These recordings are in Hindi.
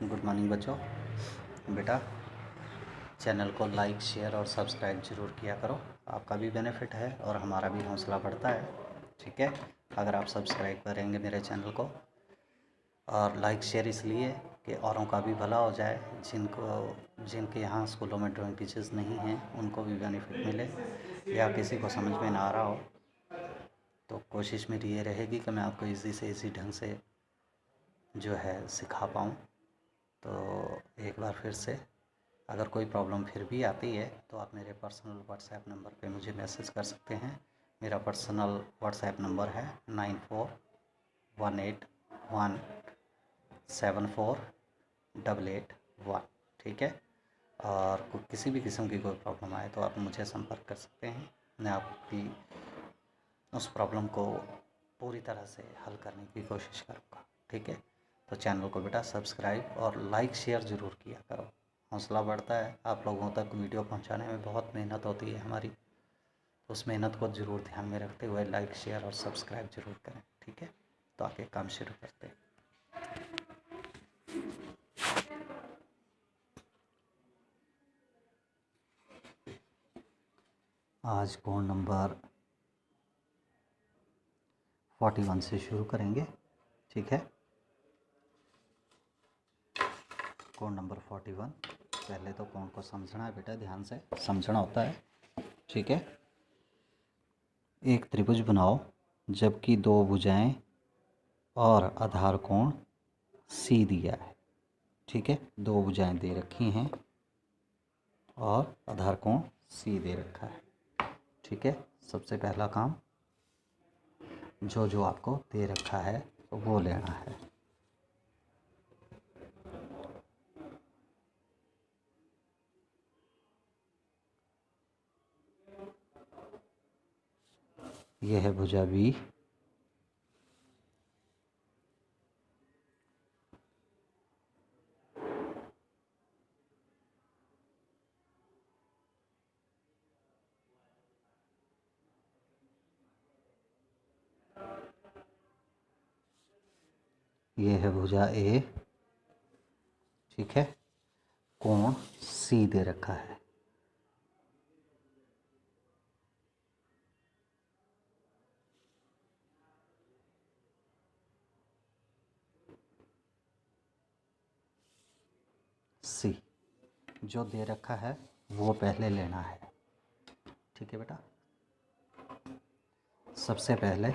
गुड मॉर्निंग बच्चों। बेटा चैनल को लाइक शेयर और सब्सक्राइब ज़रूर किया करो, आपका भी बेनिफिट है और हमारा भी हौसला बढ़ता है। ठीक है, अगर आप सब्सक्राइब करेंगे मेरे चैनल को, और लाइक शेयर इसलिए कि औरों का भी भला हो जाए, जिनके यहाँ स्कूलों में ड्राइंग टीचर्स नहीं हैं उनको भी बेनिफिट मिले, या किसी को समझ में ना आ रहा हो तो कोशिश मेरी ये रहेगी कि मैं आपको इजी से इजी ढंग से जो है सिखा पाऊँ। तो एक बार फिर से अगर कोई प्रॉब्लम फिर भी आती है तो आप मेरे पर्सनल व्हाट्सएप नंबर पे मुझे मैसेज कर सकते हैं। मेरा पर्सनल व्हाट्सएप नंबर है 9418174881। ठीक है, और किसी भी किस्म की कोई प्रॉब्लम आए तो आप मुझे संपर्क कर सकते हैं। मैं आपकी उस प्रॉब्लम को पूरी तरह से हल करने की कोशिश करूँगा। ठीक है, तो चैनल को बेटा सब्सक्राइब और लाइक शेयर ज़रूर किया करो, हौसला बढ़ता है। आप लोगों तक वीडियो पहुंचाने में बहुत मेहनत होती है हमारी, तो उस मेहनत को ज़रूर ध्यान में रखते हुए लाइक शेयर और सब्सक्राइब ज़रूर करें। ठीक है, तो आगे काम शुरू करते हैं। आज कोड नंबर 41 से शुरू करेंगे। ठीक है, कोड नंबर 41। पहले तो कोड को समझना है बेटा, ध्यान से समझना होता है। ठीक है, एक त्रिभुज बनाओ जबकि दो भुजाएं और आधार कोण सी दिया है। ठीक है, दो भुजाएं दे रखी हैं और आधार कोण सी दे रखा है। ठीक है, सबसे पहला काम जो जो आपको दे रखा है वो लेना है। यह है भुजा बी, यह है भुजा ए। ठीक है, कोण सी दे रखा है। सी जो दे रखा है वो पहले लेना है। ठीक है बेटा, सबसे पहले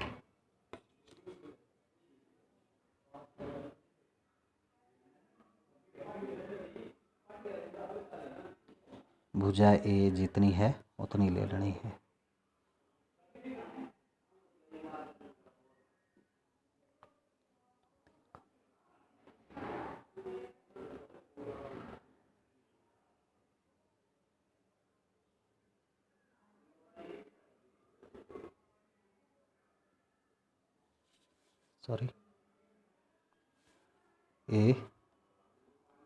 भुजा ए जितनी है उतनी ले लेनी है। Sorry, A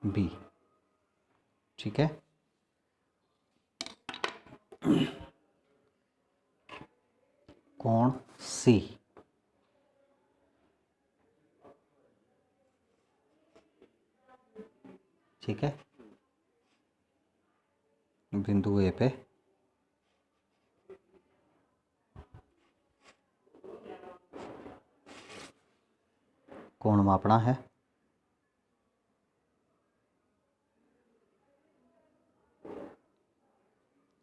B. ठीक है, कोण सी, ठीक है, बिंदु ए पे कोण मापना है।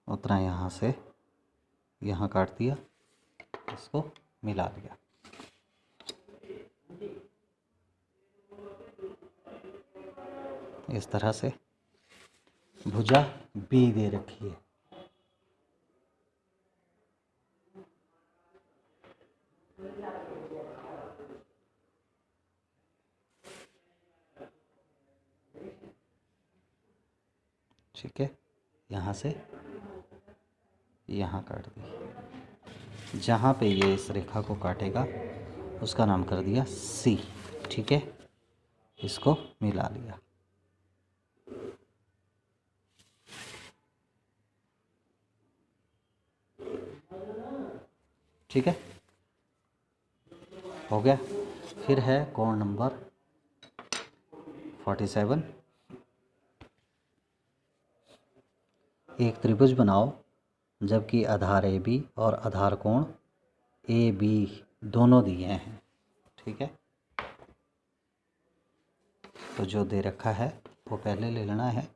उतना यहाँ से यहाँ काट दिया, इसको मिला दिया। इस तरह से भुजा बी दे रखी है। ठीक है, यहाँ से यहाँ काट दी। जहाँ पे ये इस रेखा को काटेगा उसका नाम कर दिया सी। ठीक है, इसको मिला लिया। ठीक है, हो गया। फिर है कोण नंबर 47। एक त्रिभुज बनाओ जबकि आधार ए बी और आधार कोण ए बी दोनों दिए हैं। ठीक है, तो जो दे रखा है वो पहले ले लेना है।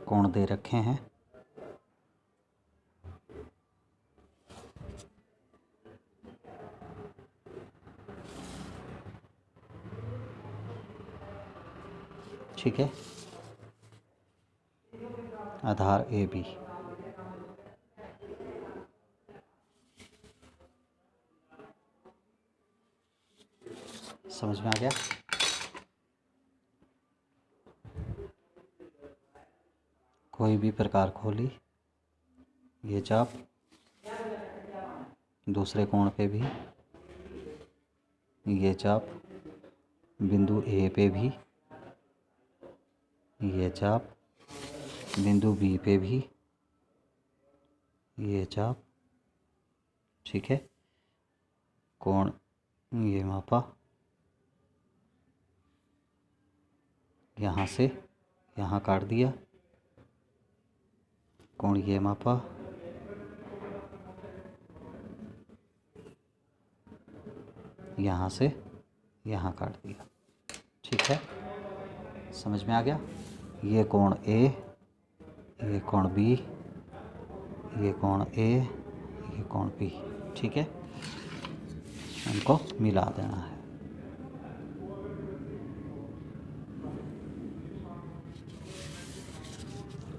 कोण दे रखे हैं, ठीक है, आधार ए बी। समझ में आ गया? कोई भी प्रकार खोली, ये चाप दूसरे कोण पे भी, ये चाप बिंदु ए पे भी, ये चाप बिंदु बी पे भी, ये चाप, ठीक है, कोण ये मापा, यहाँ से यहाँ काट दिया, कोण ये मापा, यहाँ से यहाँ काट दिया। ठीक है, समझ में आ गया? ये कोण ए, ये कोण बी, ये कोण ए, ये कोण बी। ठीक है, इनको मिला देना है।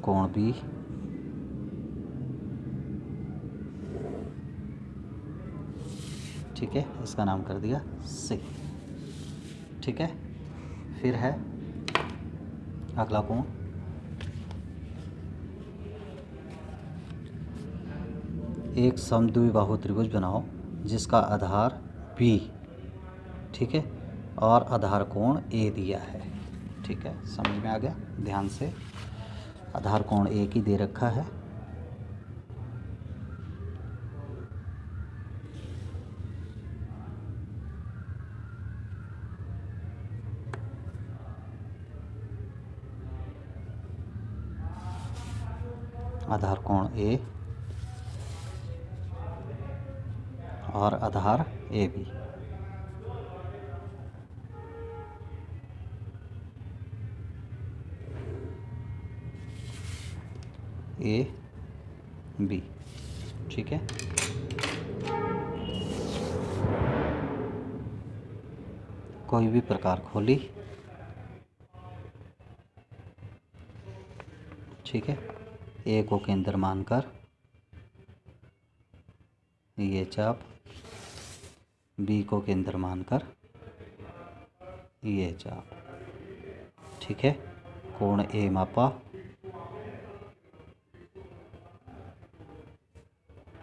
कोण बी, ठीक है, इसका नाम कर दिया सी। ठीक है, फिर है अगला कोण, एक समद्विबाहु त्रिभुज बनाओ जिसका आधार बी, ठीक है, और आधार कोण ए दिया है। ठीक है, समझ में आ गया? ध्यान से, आधार कोण ए की दे रखा है, आधार कोण ए और आधार ए बी। ए बी, ठीक है, कोई भी प्रकार खोली, ठीक है, ए को केंद्र मानकर ये चाप, बी को केंद्र मानकर ये चाप, ठीक है, कोण ए मापा,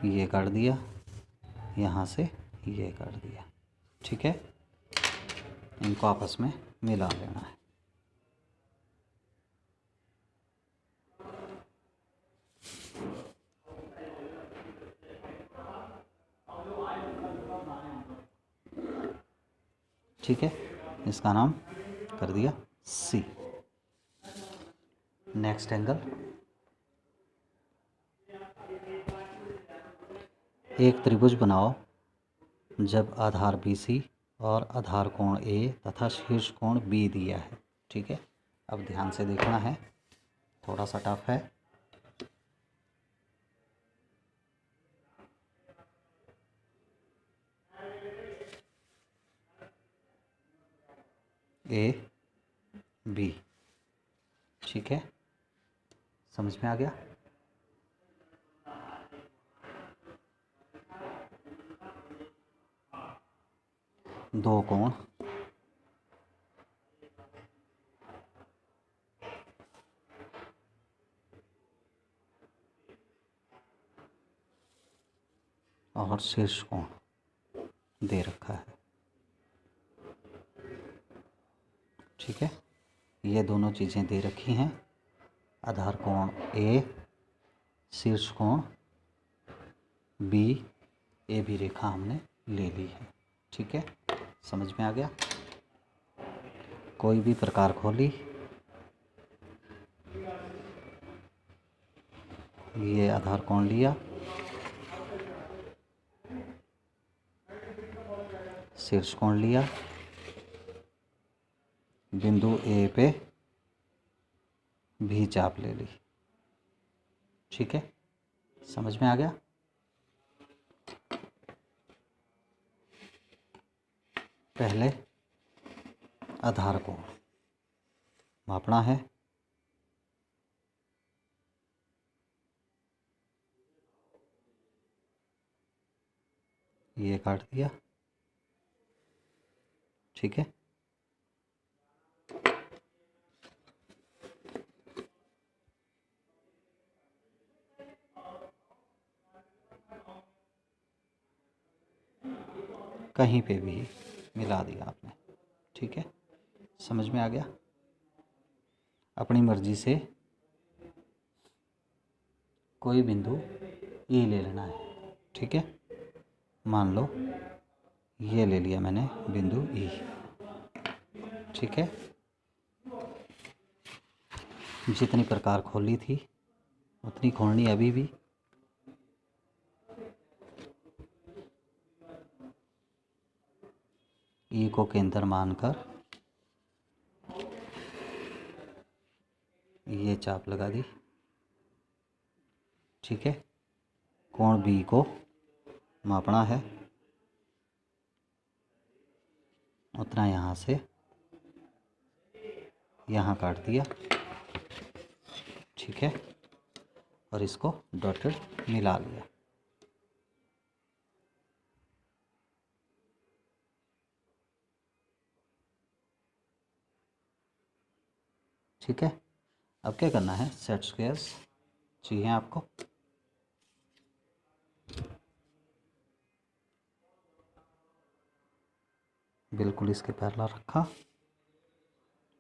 ये काट दिया, यहाँ से ये काट दिया। ठीक है, इनको आपस में मिला लेना है। ठीक है, इसका नाम कर दिया सी। नेक्स्ट एंगल, एक त्रिभुज बनाओ जब आधार BC और आधार कोण ए तथा शीर्ष कोण बी दिया है। ठीक है, अब ध्यान से देखना है, थोड़ा सा टफ है। ए बी, ठीक है, समझ में आ गया? दो कोण और शीर्ष कोण दे रखा है। ठीक है, ये दोनों चीज़ें दे रखी हैं, आधार कोण ए, शीर्ष कोण बी ए बी रेखा हमने ले ली है। ठीक है, समझ में आ गया। कोई भी प्रकार खोली, ये आधार कोण लिया, शीर्ष कोण लिया, बिंदु ए पे भी चाप ले ली। ठीक है, समझ में आ गया। पहले आधार कोण मापना है। ये काट दिया। ठीक है, कहीं पे भी मिला दिया आपने। ठीक है, समझ में आ गया। अपनी मर्जी से कोई बिंदु ई ले लेना है। ठीक है, मान लो ये ले लिया मैंने बिंदु ई। ठीक है, जितनी प्रकार खोली थी उतनी खोलनी अभी भी। ई को केंद्र मानकर ये चाप लगा दी। ठीक है, कोण बी को मापना है, उतना यहाँ से यहाँ काट दिया। ठीक है, और इसको डॉटेड मिला लिया। ठीक है, अब क्या करना है, सेट स्क्वायर्स चाहिए आपको। बिल्कुल इसके पैरेलल रखा।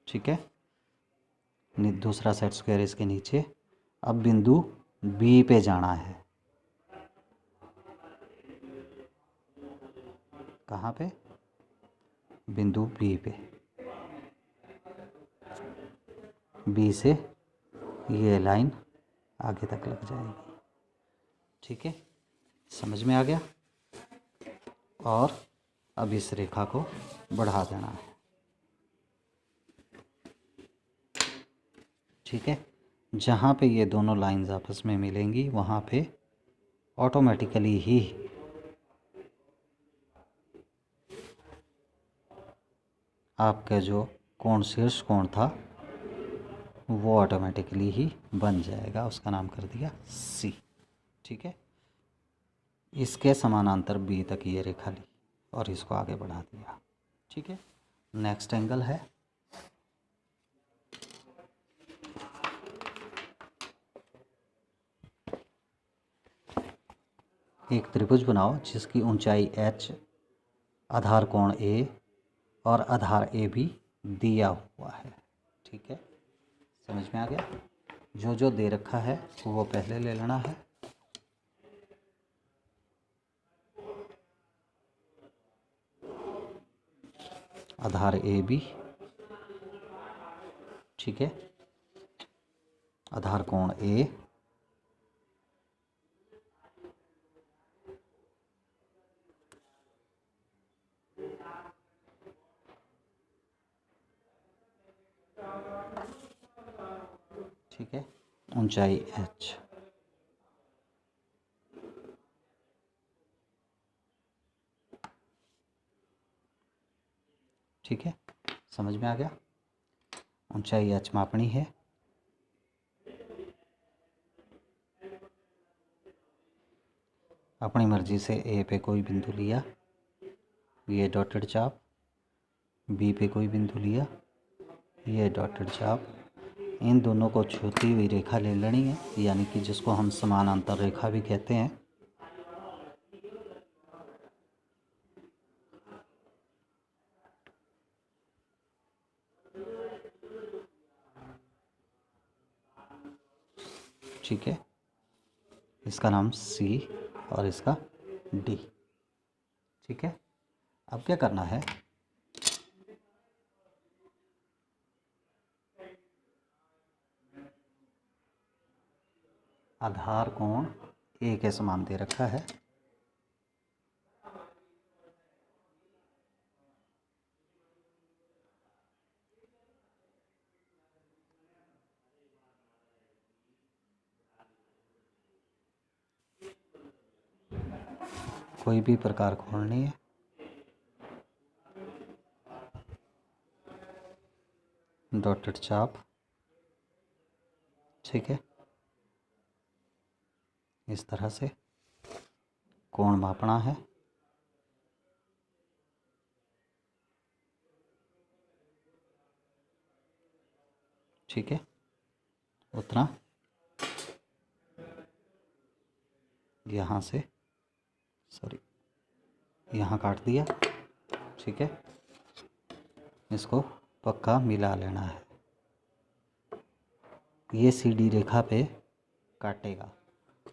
ठीक है, दूसरा सेट स्क्वायर इसके नीचे। अब बिंदु बी पे जाना है। कहाँ पे? बिंदु बी पे। बी से ये लाइन आगे तक लग जाएगी। ठीक है, समझ में आ गया। और अब इस रेखा को बढ़ा देना है। ठीक है, जहाँ पे ये दोनों लाइंस आपस में मिलेंगी वहाँ पे ऑटोमेटिकली ही आपका जो कोण शीर्ष कोण था वो ऑटोमेटिकली ही बन जाएगा। उसका नाम कर दिया सी। ठीक है, इसके समानांतर बी तक ये रेखा ली और इसको आगे बढ़ा दिया। ठीक है, नेक्स्ट एंगल है एक त्रिभुज बनाओ जिसकी ऊंचाई h, आधार कोण a और आधार ए भी दिया हुआ है। ठीक है, समझ में आ गया। जो जो दे रखा है वो पहले ले लेना है। आधार ए बी। ठीक है, आधार कोण ए, ठीक है, ऊंचाई h। ठीक है, समझ में आ गया। ऊंचाई h मापनी है। अपनी मर्जी से ए पे कोई बिंदु लिया, ये डॉटेड चाप, बी पे कोई बिंदु लिया, ये डॉटेड चाप। इन दोनों को छूती हुई रेखा ले लेनी है, यानी कि जिसको हम समानांतर रेखा भी कहते हैं। ठीक है, इसका नाम सी और इसका डी। ठीक है। अब क्या करना है, आधार कोण ए के समान दे रखा है। कोई भी प्रकार कोण नहीं है, डॉटेड चाप, ठीक है। इस तरह से कोण मापना है। ठीक है, उतना यहाँ से, सॉरी, यहाँ काट दिया। ठीक है, इसको पक्का मिला लेना है। ये सीधी रेखा पे काटेगा,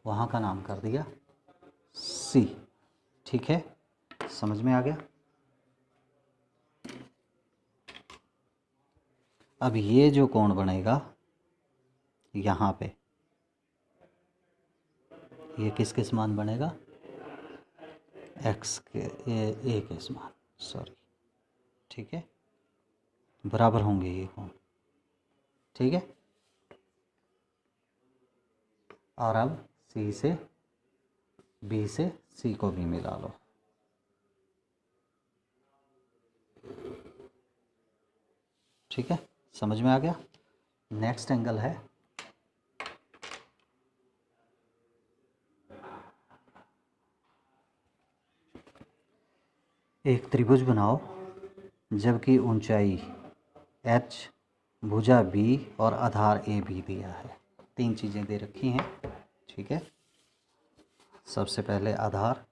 वहाँ का नाम कर दिया सी। ठीक है, समझ में आ गया। अब ये जो कोण बनेगा यहाँ पे, ये किसके समान बनेगा, एक्स के ए के समान, सॉरी। ठीक है, बराबर होंगे ये कोण। ठीक है, और अब सी से बी से सी को भी मिला लो। ठीक है, समझ में आ गया। नेक्स्ट एंगल है एक त्रिभुज बनाओ जबकि ऊंचाई h, भुजा b और आधार a भी दिया है। तीन चीज़ें दे रखी हैं। ठीक है, सबसे पहले आधार,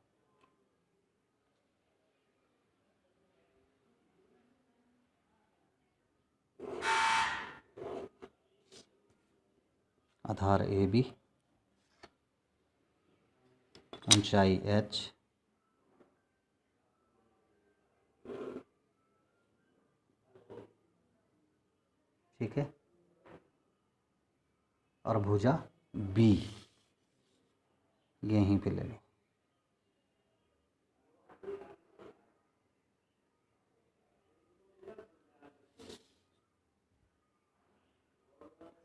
आधार AB, ऊंचाई h, ठीक है, और भुजा B यहीं पे ले लो।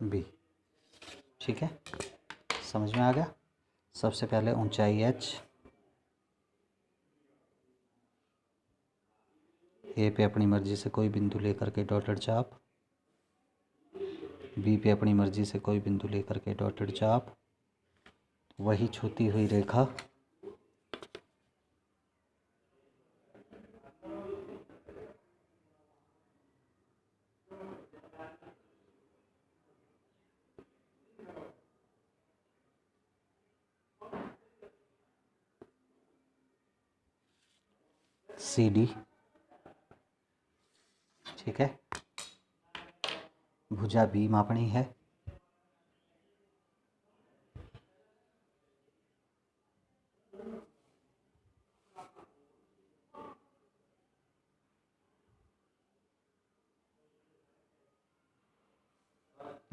B, ठीक है, समझ में आ गया। सबसे पहले ऊंचाई h, ए पे अपनी मर्जी से कोई बिंदु लेकर के डॉटेड चाप, बी पे अपनी मर्जी से कोई बिंदु लेकर के डॉटेड चाप, वही छूती हुई रेखा CD, ठीक है, भुजा B मापनी है,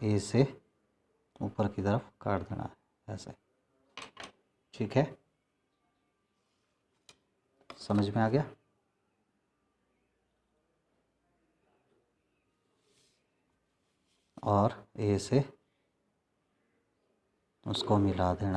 ए से ऊपर की तरफ काट देना है ऐसे। ठीक है, समझ में आ गया। और ए से उसको मिला देना।